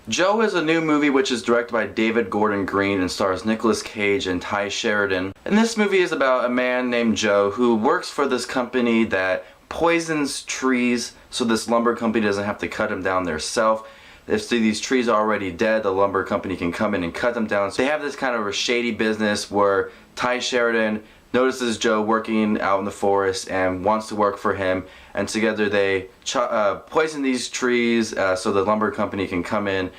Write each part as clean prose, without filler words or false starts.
Joe is a new movie which is directed by David Gordon Green and stars Nicolas Cage and Ty Sheridan. And this movie is about a man named Joe who works for this company that poisons trees so this lumber company doesn't have to cut them down themselves. If these trees are already dead, the lumber company can come in and cut them down. So they have this kind of a shady business where Ty Sheridan notices Joe working out in the forest and wants to work for him, and together they poison these trees so the lumber company can come in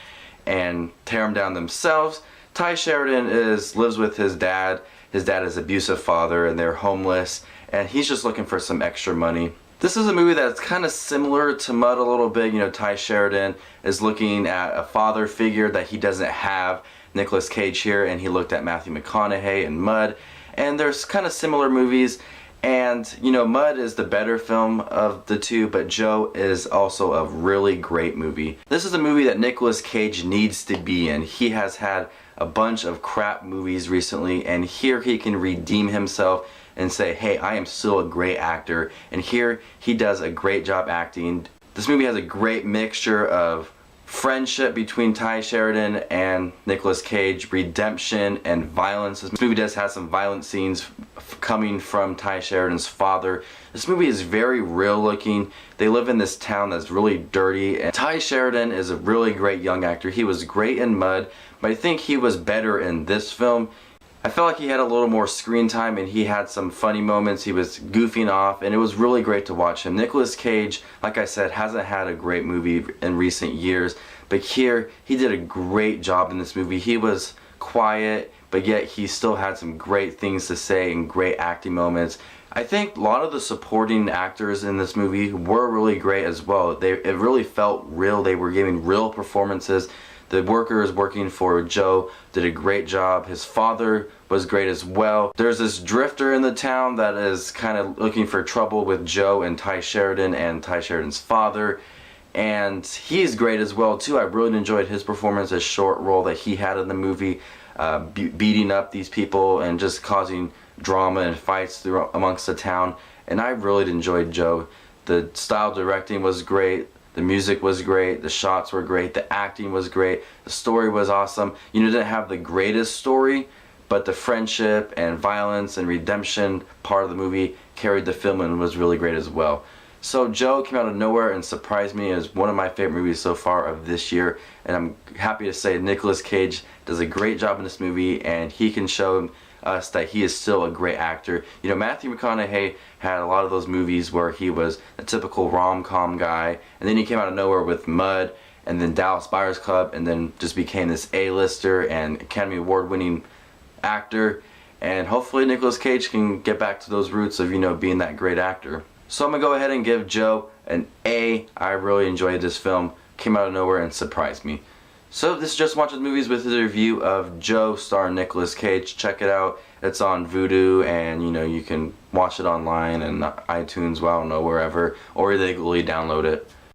and tear them down themselves. Ty Sheridan lives with his dad. His dad is an abusive father and they're homeless, and he's just looking for some extra money. This is a movie that's kind of similar to Mud a little bit. You know, Ty Sheridan is looking at a father figure that he doesn't have, Nicolas Cage here, and he looked at Matthew McConaughey in Mud. And there's kind of similar movies, and you know, Mud is the better film of the two, but Joe is also a really great movie. This is a movie that Nicolas Cage needs to be in. He has had a bunch of crap movies recently, and here he can redeem himself and say, hey, I am still a great actor, and here he does a great job acting. This movie has a great mixture of friendship between Ty Sheridan and Nicolas Cage, redemption, and violence. This movie does have some violent scenes coming from Ty Sheridan's father. This movie is very real looking. They live in this town that's really dirty, and Ty Sheridan is a really great young actor. He was great in Mud, but I think he was better in this film. I felt like he had a little more screen time and he had some funny moments. He was goofing off and it was really great to watch him. Nicolas Cage, like I said, hasn't had a great movie in recent years, but here he did a great job in this movie. He was quiet, but yet he still had some great things to say and great acting moments. I think a lot of the supporting actors in this movie were really great as well. It really felt real. They were giving real performances. The workers working for Joe did a great job. His father was great as well. There's this drifter in the town that is kind of looking for trouble with Joe and Ty Sheridan and Ty Sheridan's father. And he's great as well too. I really enjoyed his performance, his short role that he had in the movie, beating up these people and just causing drama and fights amongst the town. And I really enjoyed Joe. The style directing was great. The music was great, the shots were great, the acting was great, the story was awesome. You know, it didn't have the greatest story, but the friendship and violence and redemption part of the movie carried the film and was really great as well. So Joe came out of nowhere and surprised me as one of my favorite movies so far of this year, and I'm happy to say Nicolas Cage does a great job in this movie, and he can show us that he is still a great actor. You know, Matthew McConaughey had a lot of those movies where he was a typical rom-com guy, and then he came out of nowhere with Mud, and then Dallas Buyers Club, and then just became this A-lister and Academy Award winning actor. And hopefully Nicolas Cage can get back to those roots of, you know, being that great actor. So I'm gonna go ahead and give Joe an A. I really enjoyed this film. Came out of nowhere and surprised me. So this is Just Watch the Movies with a review of Joe starring Nicolas Cage. Check it out. It's on Vudu, and you know, you can watch it online and iTunes, well, I don't know, wherever, or illegally download it.